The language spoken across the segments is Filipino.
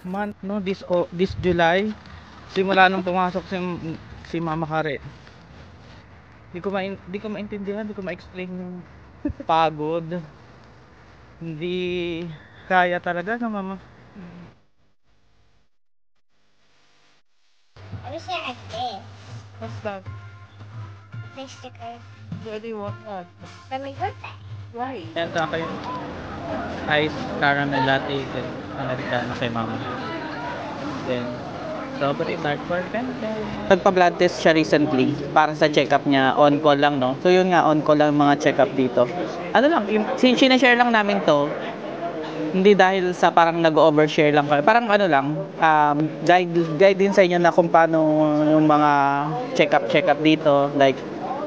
month, no, this July, simula nung pumasok si Mama Kare. Di ko maintindihan, di ko ma-explain yung pagod. Hindi kaya talaga no, Mama. Ano siya ate? What's that? May sticker. Really want that? Pamigot eh. Why? Yan ito kayo. Ice caramel latte Americano kay Mama. Then strawberry tart for Pente. Nagpa-blood test siya recently para sa check-up niya. On call lang, no? So yun nga, on call lang mga check-up dito. Ano lang, sinashare lang namin to. Hindi dahil sa parang nag-overshare lang kayo. Parang ano lang, guide din sa inyo na kung paano yung mga check-up dito. Like,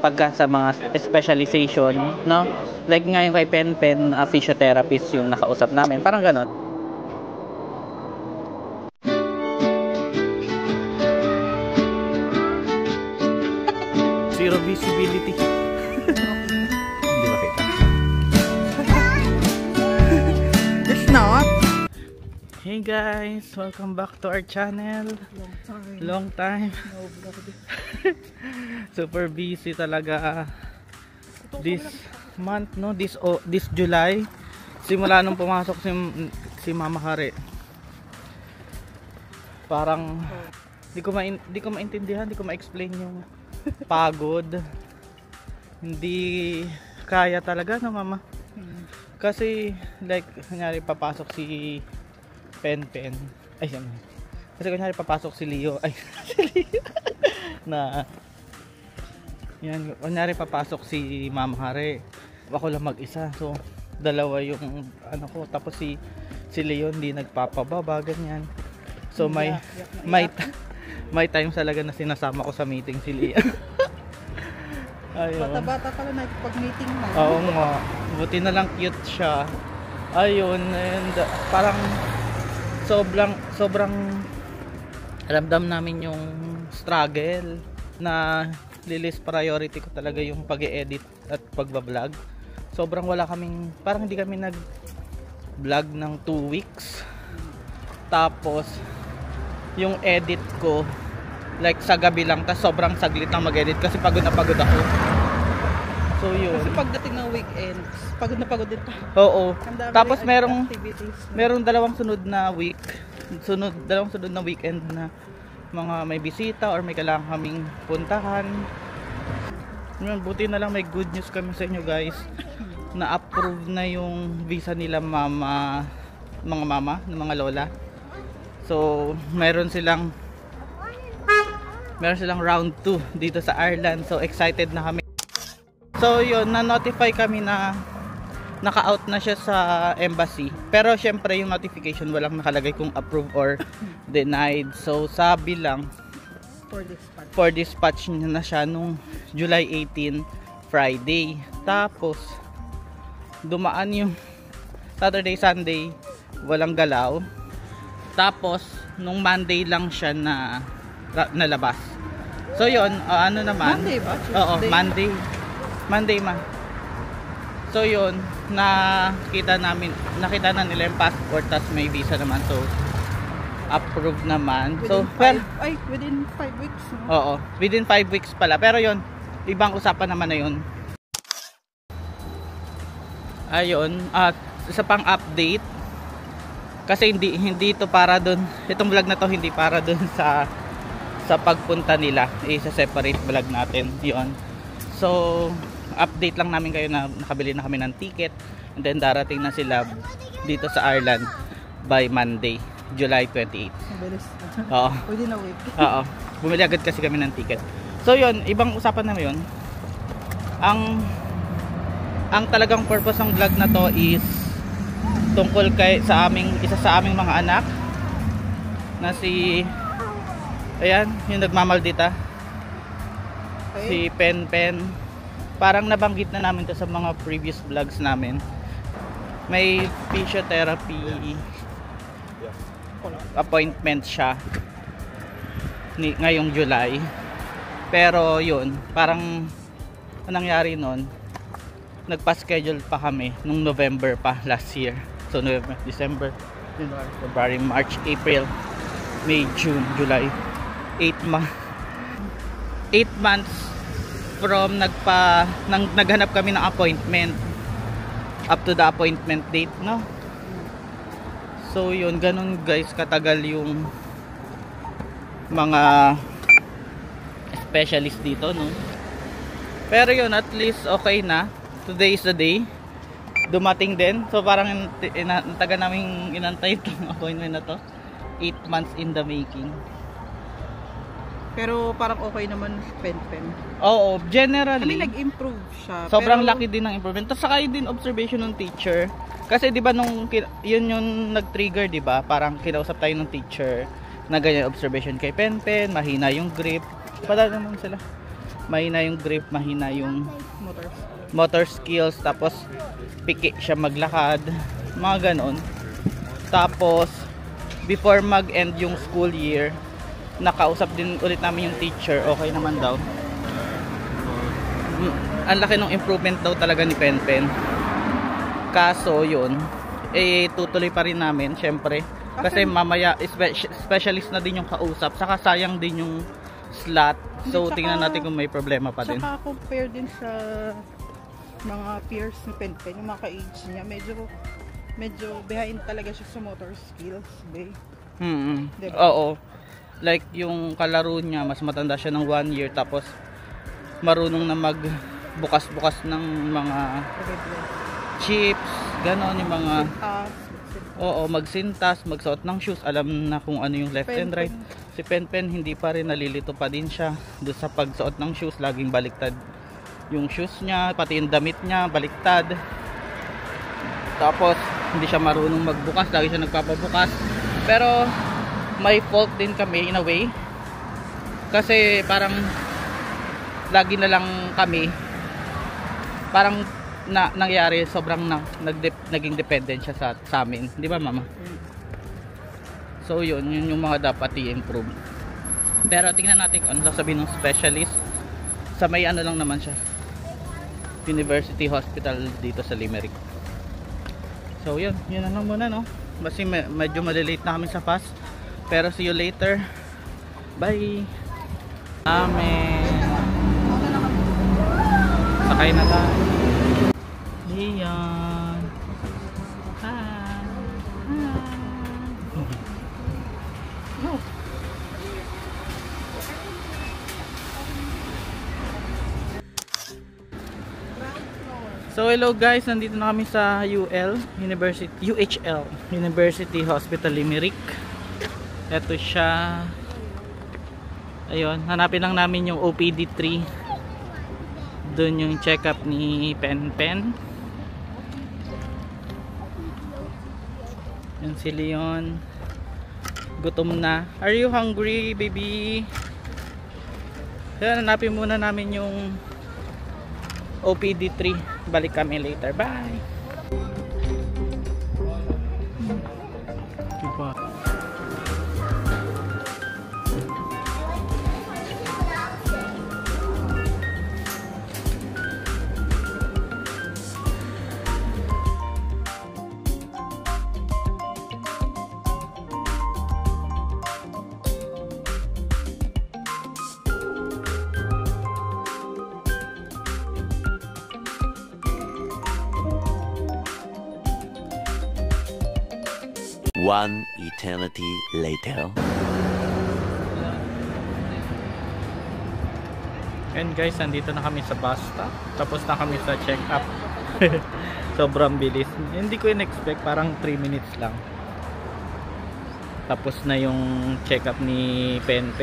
pagka sa mga specialization, no? Like ngayon kay Pen, physiotherapist yung nakausap namin. Parang ganon. Zero visibility. Hindi ba kita? It's not. Hey guys, welcome back to our channel. Long time. Super busy talaga this month, no, this July, simula nung pumasok si Mama Kare. Parang di ko maintindihan, di ko ma-explain yung pagod. Hindi kaya talaga no, Mama. Kasi like kunyari papasok si Pen ay kasi kunyari papasok si Leo ay si Leo na yan, kunyari papasok si Mama Kare, ako lang mag-isa, so dalawa yung ano ko, tapos si Leo hindi nagpapababa, ganyan. So may times talaga na sinasama ko sa meeting si Leo. Ayun. Bata-bata pala nakipag-meeting na. Oo nga, buti na lang cute siya. Ayun, and parang sobrang ramdam namin yung struggle na list priority ko talaga yung pag-e-edit at pagbablog. Sobrang wala kaming, parang hindi kami nag-vlog ng 2 weeks. Tapos yung edit ko like sa gabi lang, tas sobrang saglit lang mag-edit kasi pagod na pagod ako. So yun. Kasi pagdating ng weekend, pagod na pagod din tayo. Oo. Tapos merong dalawang sunod na weekend na mga may bisita or may kailangan kaming puntahan. Buti na lang may good news kami sa inyo guys, na approve na yung visa nila mga mama, ng mga lola. So meron silang round 2 dito sa Ireland. So excited na kami. So yun, na-notify kami na naka-out na siya sa embassy. Pero syempre yung notification walang nakalagay kung approve or denied. So sabi lang for dispatch niya na siya nung July 18 Friday. Tapos dumaan yung Saturday, Sunday, walang galaw. Tapos nung Monday lang siya na nalabas. So yun, ano naman? Monday ba? Oo, Monday ma. So yun, nakita na nila yung passport, tas may visa naman, so approved naman. Within 5 weeks. No? Oo, within 5 weeks pala. Pero yun, ibang usapan naman na yun. Ayun, at isa pang update. Kasi hindi ito para doon. Itong vlog na to hindi para doon sa pagpunta nila. Isa separate vlog natin 'yon. So, update lang namin kayo na nakabili na kami ng ticket, and then darating na sila dito sa Ireland by Monday, July 28. Mabilis. Oo. Within a week. Oo. Bumili agad kasi kami ng ticket. So 'yon, ibang usapan na 'yon. Ang talagang purpose ng vlog na to is tungkol isa sa aming mga anak na si yung nagmamaldita. Okay. Si Pen. Parang nabanggit na namin to sa mga previous vlogs namin. May physiotherapy appointment siya ngayong July. Pero yun, parang anong nangyari nun, nagpa-schedule pa kami nung November pa last year. So November, December, January, February, March, April, May, June, July. 8 months from naghanap kami ng appointment up to the appointment date, no? So yun, ganun guys katagal yung mga specialist dito, no? Pero yun, at least okay na. Today is the day. Dumating din. So parang taga naming inantay itong appointment na to. 8 months in the making. Pero parang okay naman si Pen. Oo, generally. Nag-improve siya. Sobrang pero, laki din ng improvement. Tapos saka yun din observation ng teacher. Kasi 'di ba nung yun yung nag-trigger, 'di ba? Parang kinausap tayo ng teacher na ganyan observation kay Pen, mahina yung grip. Pala naman sila. Mahina yung grip, mahina yung motor skills, tapos piki siya maglakad, mga ganon. Tapos before mag-end yung school year, nakausap din ulit namin yung teacher, okay naman daw. Ang laki ng improvement daw talaga ni Pen. Kaso yun, tutuloy pa rin namin syempre. Kasi mamaya specialist na din yung kausap, saka sayang din yung slot. So tingnan natin kung may problema pa din. Saka compare din sa mga peers ni Pen, yung mga ka-age niya, medyo behind talaga siya sa motor skills, babe. Diba? Oo. Like yung kalaro niya, mas matanda siya ng 1 year, tapos marunong na magbukas-bukas ng mga chips, ganon, yung mga magsintas, magsuot ng shoes, alam na kung ano yung left and right. Si Pen hindi pa rin, nalilito pa din siya doon sa pagsuot ng shoes, laging baliktad yung shoes niya, pati yung damit niya baliktad. Tapos hindi siya marunong magbukas, lagi siya nagpapabukas. Pero may fault din kami in a way, kasi parang lagi na lang kami parang nangyari, sobrang naging dependent siya sa amin, di ba mama? So yun yung mga dapat i-improve. Pero tingnan natin kung ano sasabihin ng specialist. Sa may ano lang naman siya, University Hospital dito sa Limerick. So yun na lang muna, no? Kasi medyo malilate na kami sa fast. Pero see you later. Bye. Amen. Sakay na tayo. Ayan. Hi. No. So hello guys, nandito na kami sa UHL University Hospital Limerick. Ito siya. Ayun, hanapin lang namin yung OPD 3. Doon yung check-up ni Pen. Yan si Leon. Gutom na. Are you hungry, baby? Kaya hanapin muna namin yung OPD 3. Balik kami later. Bye. Diba? One eternity later. And guys, nandito na kami sa bus stop. Tapos na kami sa check-up. Sobrang bilis. Hindi ko in-expect, parang 3 minutes lang. Tapos na yung check-up ni Pen.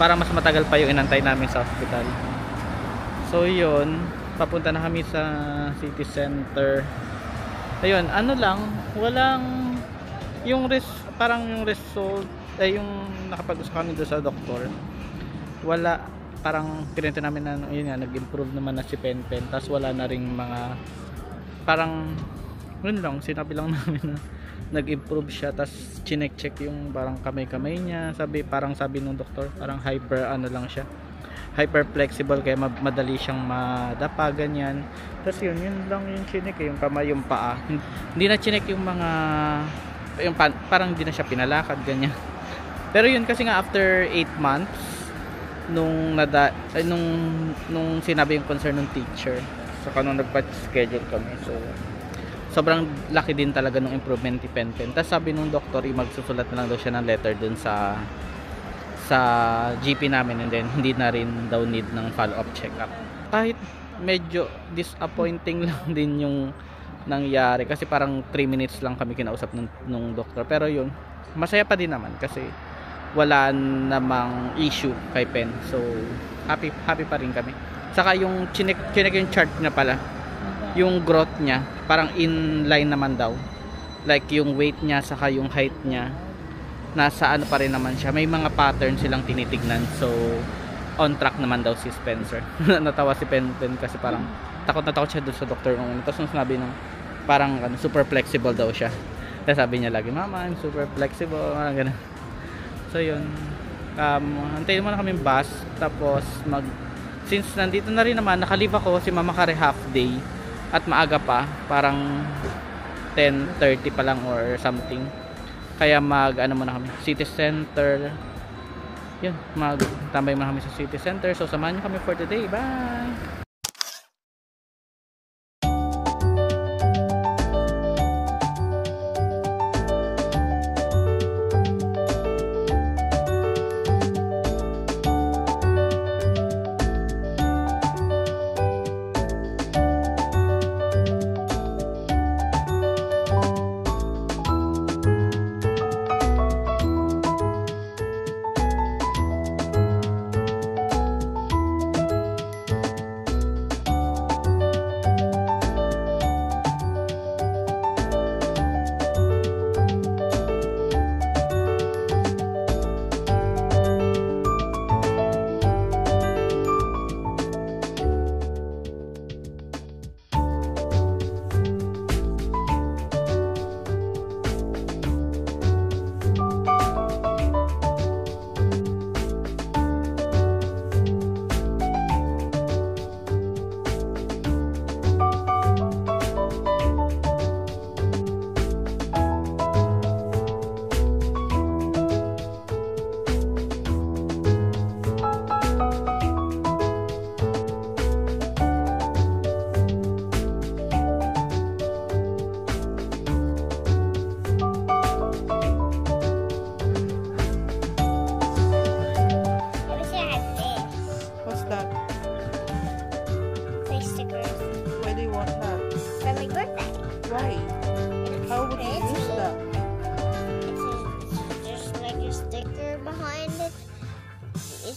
Para mas matagal pa yung inantay namin sa hospital. So yun, papunta na kami sa city center. Ayun, ano lang, walang yung parang yung result ay yung nakapag-usap kami doon sa doktor, wala, parang pinento namin na yun nga, nag-improve naman na si Pen, tapos wala na ring mga parang yun lang, sinabi lang namin na nag-improve siya, tapos chinek-check yung parang kamay-kamay niya, parang sabi ng doktor, parang hyper lang siya, hyper flexible, kaya madali siyang madapa, ganyan. Tapos yun lang yung chinek, yung kamay, yung paa, hindi na chinek yung mga yung parang hindi na siya pinalakad, ganyan. Pero yun kasi nga after 8 months nung sinabi yung concern ng teacher, saka nung nagpa-schedule kami, so sobrang laki din talaga ng improvement ni Penpen. Tapos sabi nung doktor, magsusulat na lang daw siya ng letter dun sa GP namin, and then hindi na rin daw need ng follow-up check-up. Kahit medyo disappointing lang din yung nangyari kasi parang 3 minutes lang kami kinausap nung doktor, pero yun, masaya pa din naman kasi wala namang issue kay Pen. So happy pa rin kami. Saka yung chinek yung chart na pala, yung growth niya parang in line naman daw, like yung weight niya saka yung height niya nasa ano pa rin naman siya. May mga pattern silang tinitignan, so on track naman daw si Spencer. Natawa si Pen kasi parang takot na takot siya doon sa doktor nung tapos nung sinabi nung parang super flexible daw siya. Tapos sabi niya lagi, "Mama, I'm super flexible," parang ganun. So yun, antayin mo na kaming bus, tapos since nandito na rin naman, nakalive ako, si Mama Kare half day at maaga pa, parang 10:30 pa lang or something, kaya ano muna kami, city center, yun, tambay muna kami sa city center. So samahan nyo kami for today, bye!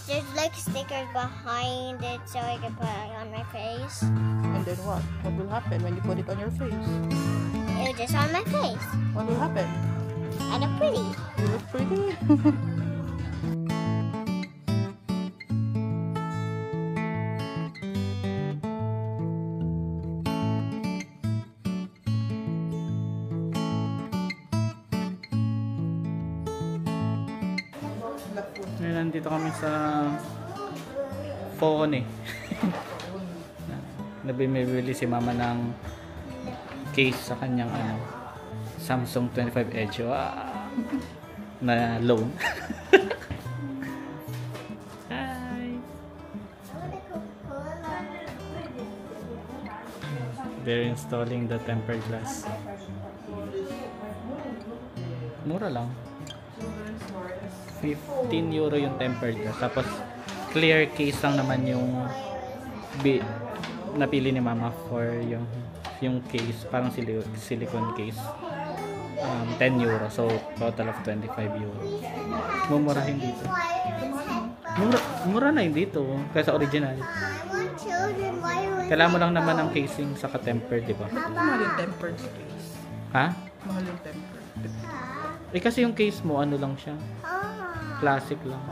There's like stickers behind it so I can put it on my face. And then what? What will happen when you put it on your face? It was just on my face. What will happen? I look pretty. You look pretty. Nandito kami sa phone nabibili si Mama ng case sa kanyang Samsung 25 Edge na loan. Hi! They're installing the tempered glass. Mura lang. 15 euro yung tempered glass. Tapos clear case lang naman yung napili ni Mama for yung case, parang silicone case. 10 euro. So total of 25 euro. Mumurahin dito. Mura na yun dito kaysa original. Kailangan mo lang naman ang casing saka tempered, di ba? Mahal yung tempered case. Ha? Mahal yung tempered. Kasi yung case mo ano lang siya. Classic lang.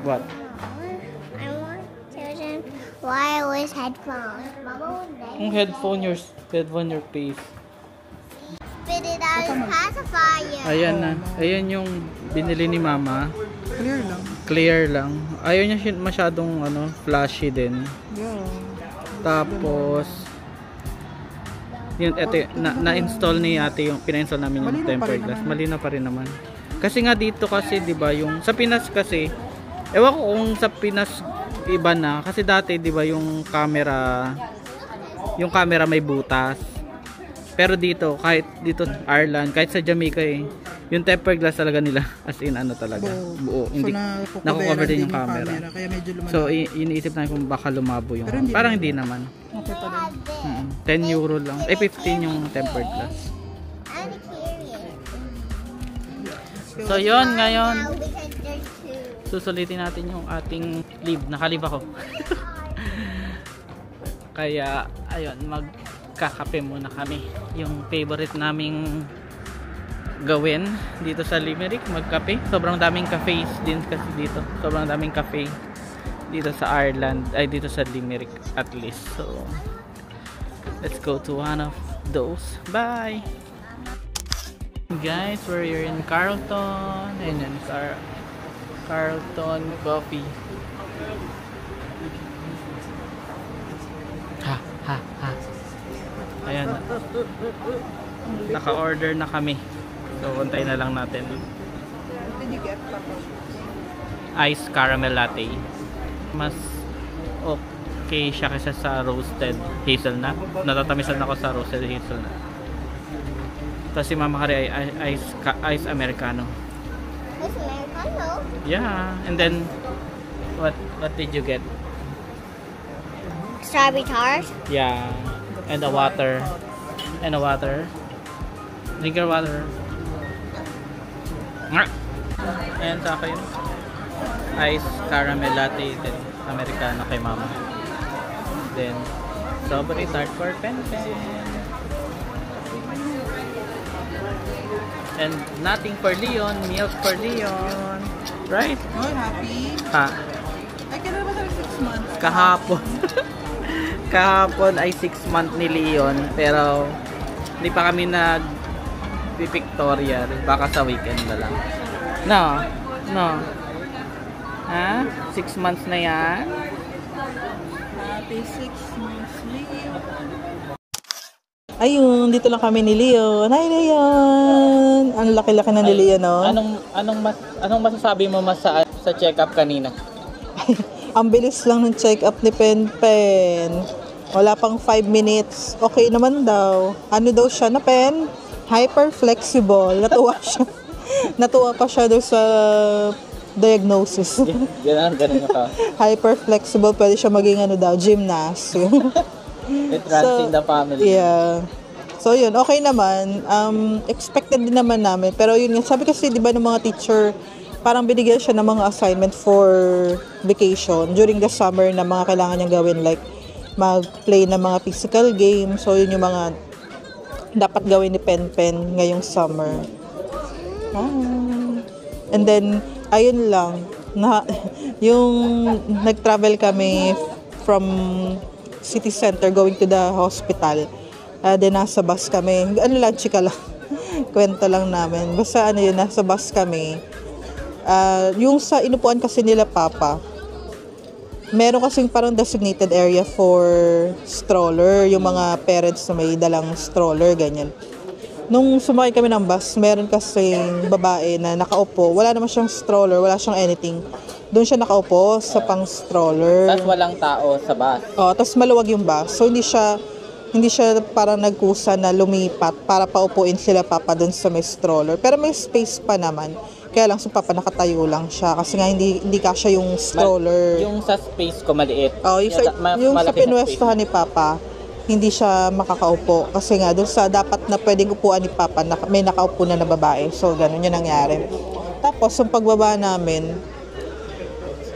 What? I want children wireless headphones. Mama won't let Yung headphone your face. spit it out and pacifier. Ayan na. Ayan yung binili ni Mama. Clear lang. Clear lang. Ayaw niya masyadong flashy din. Yeah. Tapos Yun, eto, na-install ni ate yung, pina-install namin yung Malinaw pa tempered rin glass. naman. Malinaw pa rin naman. Kasi nga dito kasi, di ba, yung, sa Pinas kasi, ewan ko kung sa Pinas iba na. Kasi dati, di ba, yung camera may butas. Pero dito, kahit dito Ireland, kahit sa Jamaica yung tempered glass talaga nila, as in ano talaga, buo. Hindi, So, nakukover din yung camera. Kaya medyo lumalaki. So, iniisip namin kung baka lumabo yung, Pero hindi parang naman. hindi naman. Okay pa rin. 10 euro lang. 15 yung tempered glass. I'm curious. So, yon ngayon, Now because there's 2. susulitin natin yung ating leave. Nakalive ako. Kaya, ayun, magkakape muna kami. Yung favorite naming gawin dito sa Limerick, magkape. Sobrang daming cafes din kasi dito. Sobrang daming cafe dito sa Ireland, ay dito sa Limerick at least. So, let's go to one of those. Bye! Guys, we're here in Carlton. And then it's our Carlton coffee. Ha, ha, ha. Ayan na. Naka-order na kami. So, untay na lang natin. What did you get? Iced caramel latte. Mas okay siya kaysa sa roasted hazelnut. Natatamisan ako sa roasted hazelnut. Tapos si Mama Kari ay ice americano. It's Americano. Yeah. And then, what did you get? Strawberry tart. Yeah. And the water. And the water. Drink your water. Ayan sa akin. Ice caramel latte. Then, americano kay Mama. Then, strawberry tart for Pen-Pen. And nothing for Leon. Milk for Leon. Right? Oh, happy? Ha? Ay, kailan ba tayo 6 months? Kahapon. Kahapon ay 6 month ni Leon. Pero, hindi pa kami nag-pictorial. Baka sa weekend na lang. No? No? Ha? 6 months na yan? Happy 6 months, Leo. Ayun, dito lang kami ni Leon. Hi, Leon! Ang laki-laki na ni Leon, no? Anong masasabi mo sa check-up kanina? Ang bilis lang ng check-up ni Pen-Pen. Wala pang 5 minutes. Okay naman daw. Ano daw siya na Pen? Hyper flexible. Natuwa siya. Natuwa pa siya daw sa diagnosis. Ganun ka. Hyper flexible. Pwede siya maging ano daw, gymnast. It runs in the family. Yeah. So yun, okay naman. Expected din naman namin. Pero yun nga, sabi kasi di ba ng mga teacher, parang binigyan siya ng mga assignment for vacation during the summer na mga kailangan niyang gawin, like mag-play ng mga physical games. So yun yung mga dapat gawin ni Pen-Pen ngayong summer. And then ayun lang na yung nag-travel kami from city center going to the hospital. Then nasa bus kami. Ano lang, chika lang. Kwento lang namin. Basta ano yun, nasa bus kami. Yung sa inupuan kasi nila Papa, meron kasing parang designated area for stroller. Yung mga parents na may dalang stroller, ganyan. Nung sumakay kami ng bus, meron kasing babae na nakaupo. Wala naman siyang stroller, wala siyang anything. Doon siya nakaupo sa pang stroller. Tapos walang tao sa bus. Oh, tapos maluwag yung bus. So hindi siya parang nagkusa na lumipat para paupuin sila Papa doon sa may stroller. Pero may space pa naman. Kaya lang si Papa nakatayo lang siya kasi nga hindi kasya yung stroller. Yung sa space ko maliit. Oh, yung sa pinwestohan ni Papa, hindi siya makakaupo kasi nga doon sa dapat na pwedeng upuan ni Papa may nakaupo na babae. So ganun yung nangyari. Tapos yung pagbaba namin,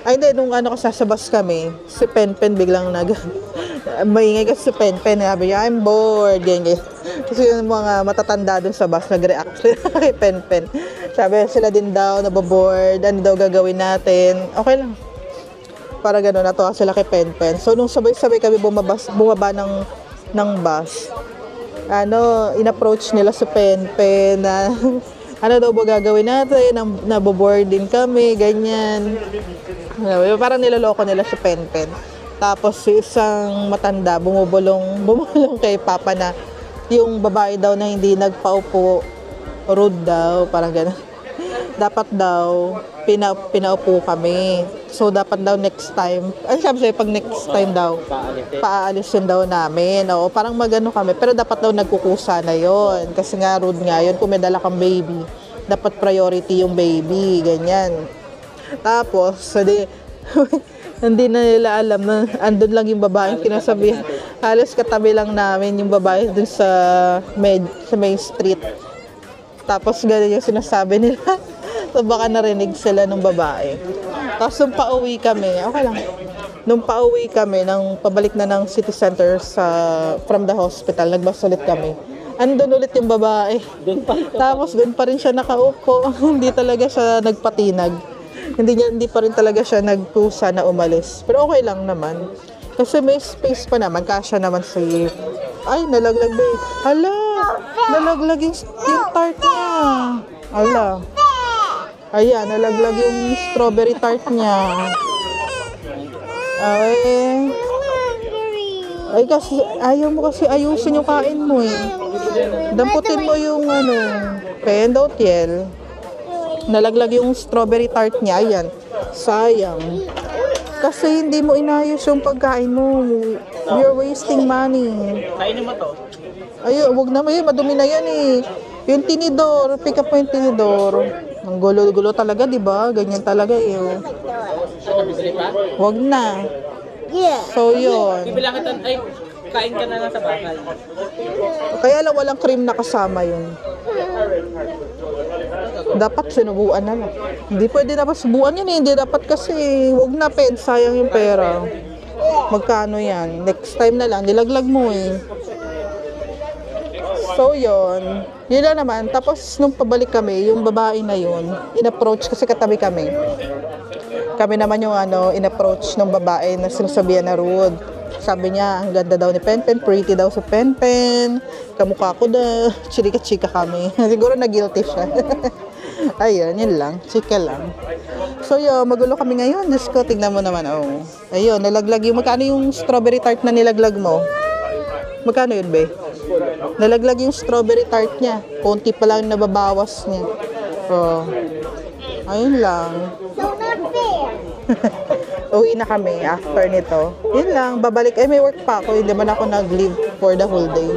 ay hindi, nung kasasabas kami, si Pen-Pen biglang maingay kasi si Pen-Pen, sabi niya, I'm bored, ganyan. Kasi yung mga matatanda doon sa bus, nag-react kay Pen-Pen. Sabi sila din daw, nababoard, ano daw gagawin natin. Okay lang. Para gano'n, natuwa sila kay Pen-Pen. So, nung sabay-sabay kami bumaba ng bus, in-approach nila si Pen-Pen na, ano daw ba gagawin natin, nababoard din kami, ganyan. Parang niloloko nila si Pen-Pen. Tapos, isang matanda, bumulong kay Papa na, yung babae daw na hindi nagpaupo, rude daw, parang gano'n. Dapat daw, pinaupo kami. So, dapat daw next time, ano sabi sa'yo, pag next time daw, paaalisin daw namin. Oo, parang magano kami. Pero dapat daw nagkukusa na yon. Kasi nga, rude nga yun. Kung may dala kang baby, dapat priority yung baby. Ganyan. Tapos, hindi na nila alam na andun lang yung babaeng kinasabihan. Halos katabi lang namin yung babae dun sa main street. Tapos gano'n yung sinasabi nila. So baka narinig sila ng babae. Tapos nung pauwi kami, okay lang. Nung pauwi kami, nang pabalik na ng city center from the hospital, nagbas ulit kami. Andun ulit yung babae. Tapos doon pa rin siya nakaupo. Hindi talaga siya nagpatinag. Hindi pa rin talaga siya nagpusa na umalis. Pero okay lang naman. Kasi may space pa naman. Kasya naman si... Ay, nalaglag ba eh. Hala! Nalaglag yung tart niya. Hala. Ayan, nalaglag yung strawberry tart niya. Ay, kasi ayaw mo kasi ayusin yung kain mo eh. Damputin mo yung pen, don't yell. Nalaglag yung strawberry tart niya. Ayan. Sayang. Kasi hindi mo inayos yung pagkain mo. You're wasting money. Kainin mo to. Ayun, wag na madumi na yan eh. Yung tinidor, pick up mo yung tinidor. Ang gulo-gulo talaga, di ba? Ganyan talaga eh. Wag na. Yeah. So, yun. Bibilang kita, ay, kain ka na lang sa bahay. Kaya lang walang cream na kasama yun. Dapat sinubuan na lang. Hindi pwede dapat subuan yun eh. Hindi dapat kasi, wag na ped, sayang yung pera. Magkano yan? Next time na lang, nilaglag mo eh. So, yun. Yun lang naman. Tapos, nung pabalik kami, yung babae na yun, in-approach kasi katabi kami. Kami naman yung in-approach ng babae na sinasabihan na rude. Sabi niya, ang ganda daw ni Penpen, pretty daw sa Penpen, kamukha ko na, chika-chika kami. Siguro na-guilty siya. Ayun, yun lang. Chika lang. So, yun, magulo kami ngayon. Diyos ko, tignan mo naman. Oh. Ayun, nalaglag yung, magkano yung strawberry tart na nilaglag mo? Magkano yun, be? Nalaglag yung strawberry tart niya. Konti pa lang nababawas niya. Oh. Ayun lang. So not fair. Uwi na kami after nito. Yun lang, babalik. May work pa ako. Hindi man ako nag-leave for the whole day.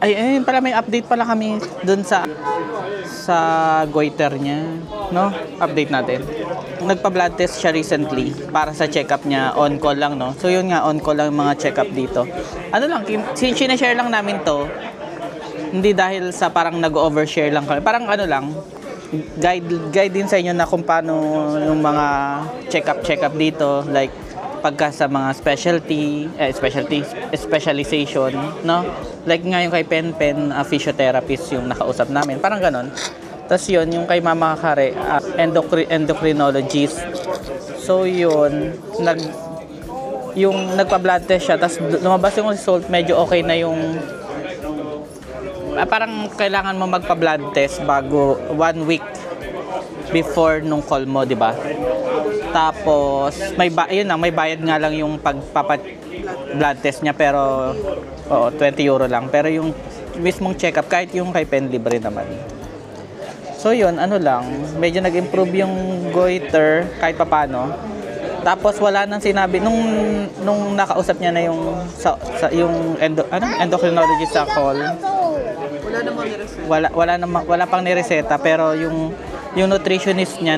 Ay, pala may update pala kami dun sa goiter niya, no? Update natin. Nagpa-blood test siya recently para sa check-up niya, on call lang, no? So yun nga, on call lang mga check-up dito. Ano lang, sinashare lang namin to. Hindi dahil sa parang nag-overshare lang kami. Parang lang, guide din sa inyo na kung paano yung mga check-up dito, like pagka sa mga specialization, no? Like nga yung kay Penpen, physiotherapist yung nakausap namin, parang ganon. Tapos yun, yung kay Mama Kare, endocrinologist. So yun, nagpa-blood test siya, tapos lumabas yung result, medyo okay na yung parang kailangan mo magpa-blood test bago 1 week before nung call mo, di ba? Tapos may bayad nga lang yung blood test niya, pero 20 euro lang. Pero yung mismong check-up, kahit yung kay Pen, libre naman. So yun, medyo nag-improve yung goiter kahit papano. Tapos wala nang sinabi nung nakausap niya na yung yung endocrinologist sa call. Wala pang nireseta, pero yung nutritionist niya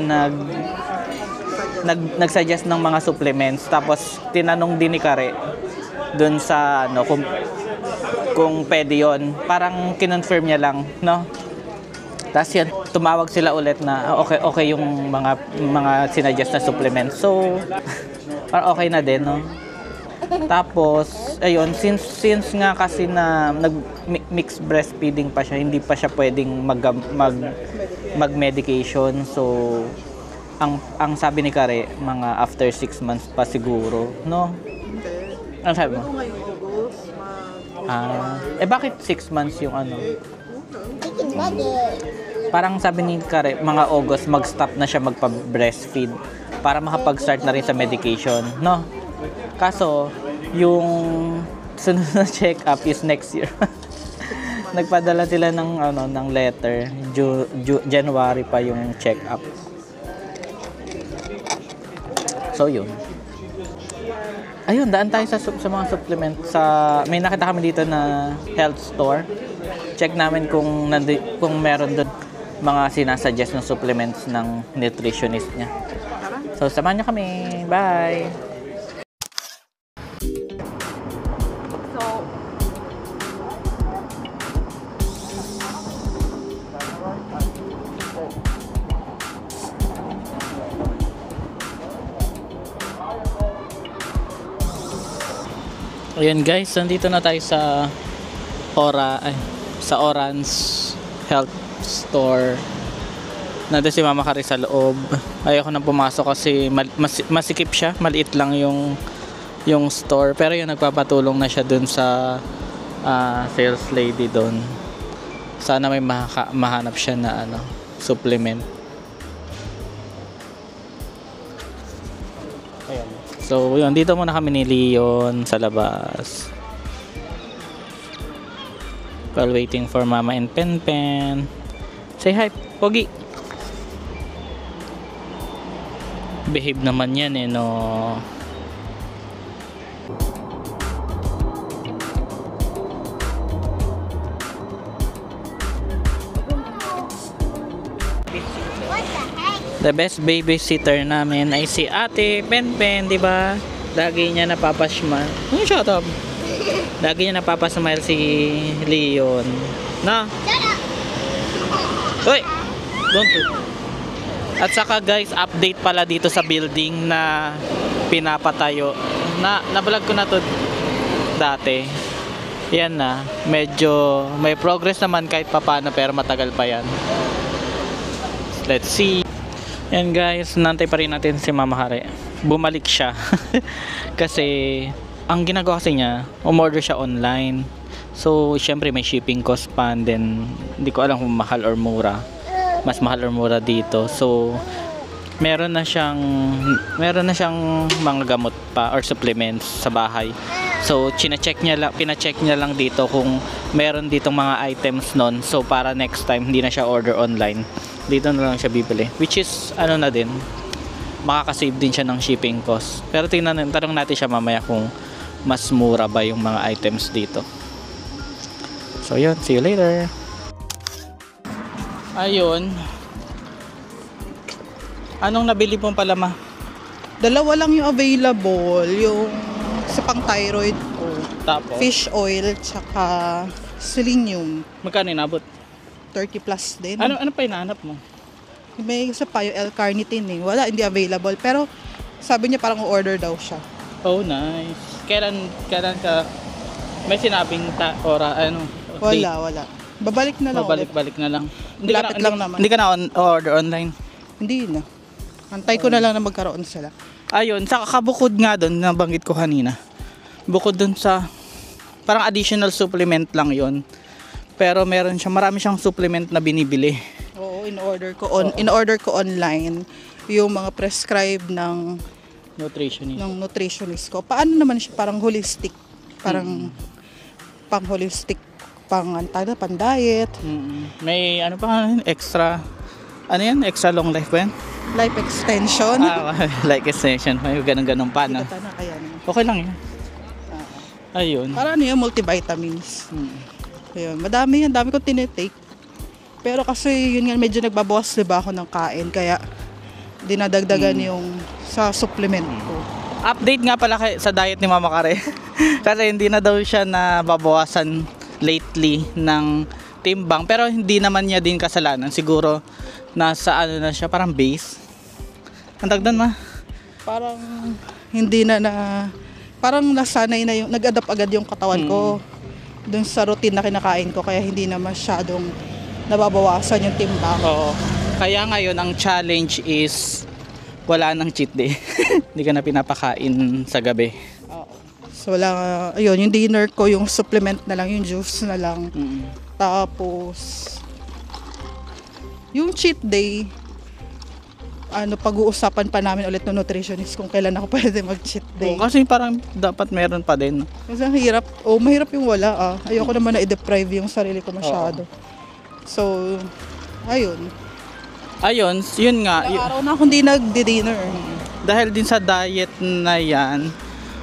nag-suggest ng mga supplements. Tapos tinanong din ni Kare dun sa kung pwede yun. Parang kinonfirm niya lang, no? Tapos yan, tumawag sila ulit na okay yung mga sinuggest na supplements. So parang okay na din, no? Tapos ayun, since nga kasi na nag-mixed breastfeeding pa siya, hindi pa siya pwedeng mag-medication. So ang sabi ni Kare, mga after 6 months pa siguro, no? Ano sabi mo? Bakit 6 months yung Parang sabi ni Kare, mga August mag-stop na siya magpa-breastfeed para makapag-start na rin sa medication, no? Kaso yung sunod na check-up is next year. Nagpadala sila ng letter. January pa yung check-up. So yun. Ayun, daan tayo sa mga supplement. May nakita kami dito na health store. Check namin kung meron doon mga sinasuggest ng supplements ng nutritionist niya. So, samahan niyo kami. Bye! Ayan guys, nandito na tayo sa Orange Health Store. Nandito si Mama Kari sa loob. Ayoko nang pumasok kasi masikip siya, maliit lang yung store. Pero yung nagpapatulong na siya dun sa sales lady dun. Sana may mahanap siya na supplement. Ayan. So, yun, dito muna kami ni Leon sa labas. While waiting for Mama and Pen. Say hi, Pogi. Behave naman yan no. The best babysitter namin ay si Ate Pen, di ba? Lagi niya napapasmile. Shut up. Lagi niya napapasmile si Leon. Na? Hoy! Don't do. At saka guys, update pala dito sa building na pinapatayo. Na-vlog ko na to dati. Yan na. Medyo may progress naman kahit papano pero matagal pa yan. Let's see. Yan guys, nantay pa rin natin si Mama Kari. Bumalik siya. Kasi ang ginagawa kasi niya, umorder siya online. So, syempre may shipping cost pa, and then hindi ko alam kung mahal or mura. Mas mahal or mura dito. So, meron na siyang mga gamot pa or supplements sa bahay. So, pina-check niya lang dito kung meron ditong mga items nun. So, para next time hindi na siya order online. Dito na lang siya bibili. Which is, na din, makakasave din siya ng shipping cost. Pero tanong natin siya mamaya kung mas mura ba yung mga items dito. So yun, see you later. Ayun. Anong nabili mo pala, Ma? Dalawa lang yung available, yung sa pang thyroid ko. Tapos? Fish oil, tsaka selenium. Magkano inabot? 30 plus din. Ano pa hinahanap mo? May isa pa yung L-carnitine Wala, hindi available. Pero sabi niya parang order daw siya. Oh, nice. Kailan ka may sinabing Wala. Babalik na lang. Babalik na lang. Lapit lang naman. Hindi ka na order online? Hindi na. Antay ko na lang na magkaroon sila. Ayun, sa kabukod nga doon, nabanggit ko kanina. Bukod doon sa parang additional supplement lang yon. Pero marami siyang supplement na binibili. Oo, in-order ko online yung mga prescribed ng nutritionist ko. Paano naman siya? Parang holistic. Parang pang-holistic, pan-diet. May extra, extra long life ba yan? Life extension. Life extension. May ganun-ganun pa, no? Okay lang yan. Ayun. Parang multivitamins. Ayun, dami ko tinitake. Pero kasi yun nga, medyo nagbabawas diba ako ng kain, kaya dinadagdagan yung sa supplement ko. Update nga pala sa diet ni Mama Kari. Kasi hindi na daw siya nababawasan lately ng timbang, pero hindi naman niya din kasalanan. Siguro nasa na siya, parang base. Ang tagdan, Ma? Parang hindi parang nasanay na yung nag-adapt agad yung katawan ko dun sa routine na kinakain ko, kaya hindi na masyadong nababawasan yung timbang. Oo. Kaya ngayon ang challenge is wala nang cheat day. Hindi ka na pinapakain sa gabi. Oo. So wala, yung dinner ko, yung supplement na lang, yung juice na lang. Tapos yung cheat day, pag-uusapan pa namin ulit ng nutritionist kung kailan ako pwede mag-cheat day. Kasi parang dapat meron pa din. Kasi ang hirap, mahirap yung wala Ayoko naman na i-deprive yung sarili ko masyado. So, ayun. Yun nga. Ilang araw na akong di nagdi-dinner. Dahil din sa diet na yan,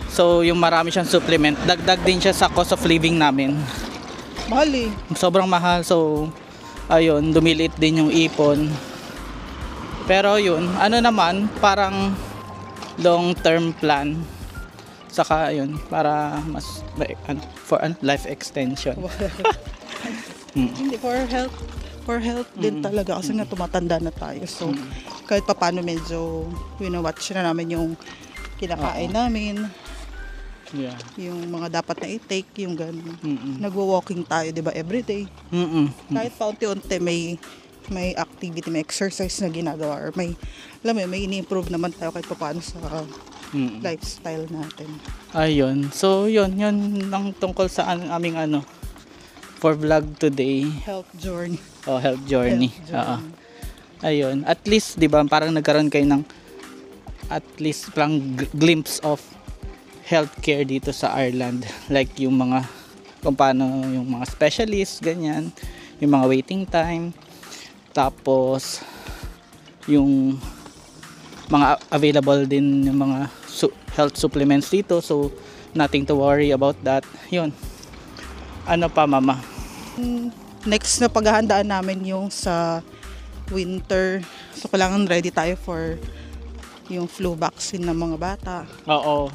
so yung marami siyang supplement, dagdag din siya sa cost of living namin. Mahal eh. Sobrang mahal, so ayun, dumiliit din yung ipon. Pero yun, naman, parang long term plan. Saka yun, para mas for life extension. Hindi, for health din talaga kasi nga tumatanda na tayo. So, kahit paano medyo watch na namin yung kinakain namin. Yeah. Yung mga dapat na i-take, yung gano'n. Nagwo-walking tayo, di ba, everyday. Kahit paunti-unti may activity, may exercise na ginagawa or may ini-improve naman tayo kahit paano sa lifestyle natin. Ayun. So, yun ang tungkol sa aming for vlog today. Health journey. Health journey. Ayun. At least, di ba, parang nagkaroon kayo ng at least parang glimpse of healthcare dito sa Ireland. Like yung mga, kung paano yung mga specialists, ganyan. Yung mga waiting time. Tapos, yung mga available din yung mga health supplements dito. So, nothing to worry about that. Yun. Ano pa, mama? Next na paghahandaan namin yung sa winter. So, kailangan ready tayo for yung flu vaccine ng mga bata. Oo.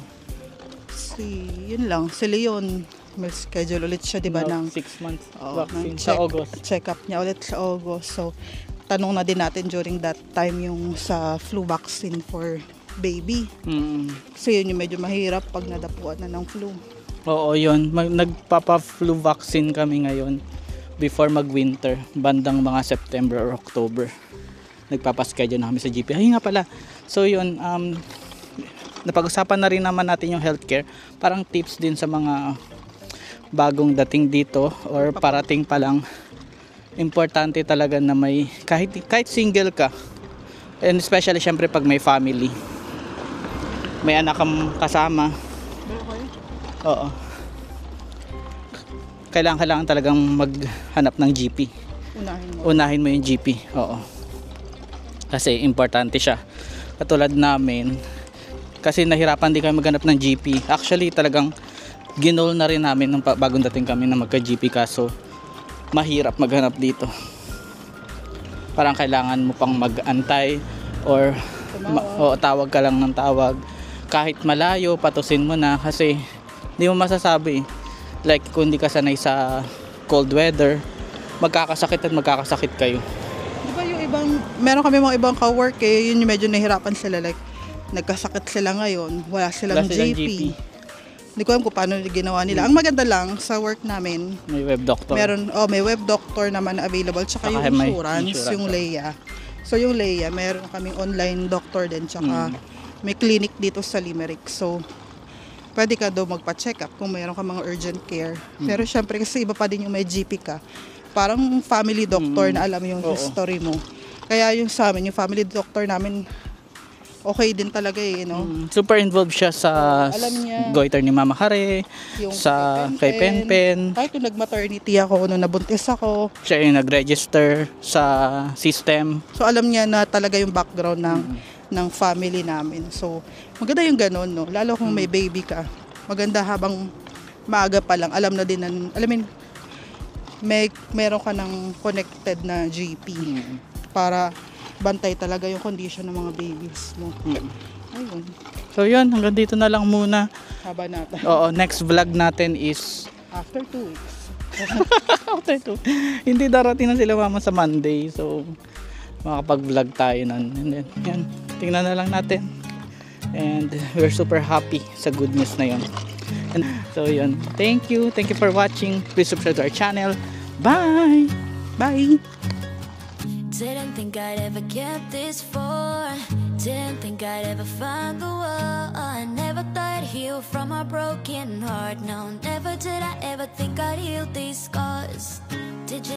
Yun lang. Si Leon, may schedule ulit siya, di ba, ng 6 months ng vaccine sa August. Check-up niya ulit sa August. So, tanong na din natin during that time yung sa flu vaccine for baby. Kasi yun yung medyo mahirap pag nadapuan na ng flu. Oo, yun. Nagpapa-flu vaccine kami ngayon before mag-winter, bandang mga September or October. Nagpapaschedule na kami sa GP. Ay nga pala. So yun, napag-usapan na rin naman natin yung healthcare. Parang tips din sa mga bagong dating dito or parating pa lang. Importante talaga na may, kahit single ka, and especially syempre pag may family, may anak kang kasama. Oo. Kailangan talagang maghanap ng GP. Unahin mo yung GP. Oo. Kasi importante siya. Katulad namin, kasi nahirapan din kami maghanap ng GP. Actually, talagang ginol na rin namin nung bagong dating kami na magka-GP, kaso mahirap maghanap dito. Parang kailangan mo pang mag-antay or tawag ka lang ng tawag. Kahit malayo, patusin mo na kasi hindi mo masasabi. Like kung hindi ka sanay sa cold weather, magkakasakit kayo. Di ba yung meron kami mga ibang ka-work yun yung medyo nahirapan sila, like nagkasakit sila ngayon, wala silang GP. Hindi ko alam kung paano ginawa nila. Ang maganda lang sa work namin, may web doctor. May web doctor naman na available, tsaka yung insurance, yung Leia. So yung Leia, meron kaming online doctor din, tsaka may clinic dito sa Limerick. So pwede ka daw magpa-check up kung mayroon ka mga urgent care. Pero syempre kasi iba pa din yung may GP ka. Parang family doctor na alam yung history mo. Kaya yung sa amin, yung family doctor namin, okay din talaga Super involved siya sa goiter ni Mama Kare, sa kay Penpen. Kahit yung nag-maternity ako, nung nabuntis ako, siya yung nag-register sa system. So alam niya na talaga yung background ng family namin. So maganda yung ganun, no? Lalo kung may baby ka. Maganda habang maaga pa lang, alam na din meron ka ng connected na GP para bantay talaga yung condition ng mga babies mo. Ayun. So yun, hanggang dito na lang muna. Haba natin. Oo, next vlog natin is after 2 weeks. After 2. Hindi darating na sila mama sa Monday. So makapag-vlog tayo nun. And then, yan, tingnan na lang natin. And we're super happy sa good news na yun. And so yun, thank you for watching. Please subscribe to our channel. Bye! Bye! Didn't think I'd ever get this far. Didn't think I'd ever find the one. I never thought I'd heal from a broken heart. No, never did I ever think I'd heal these scars. Did you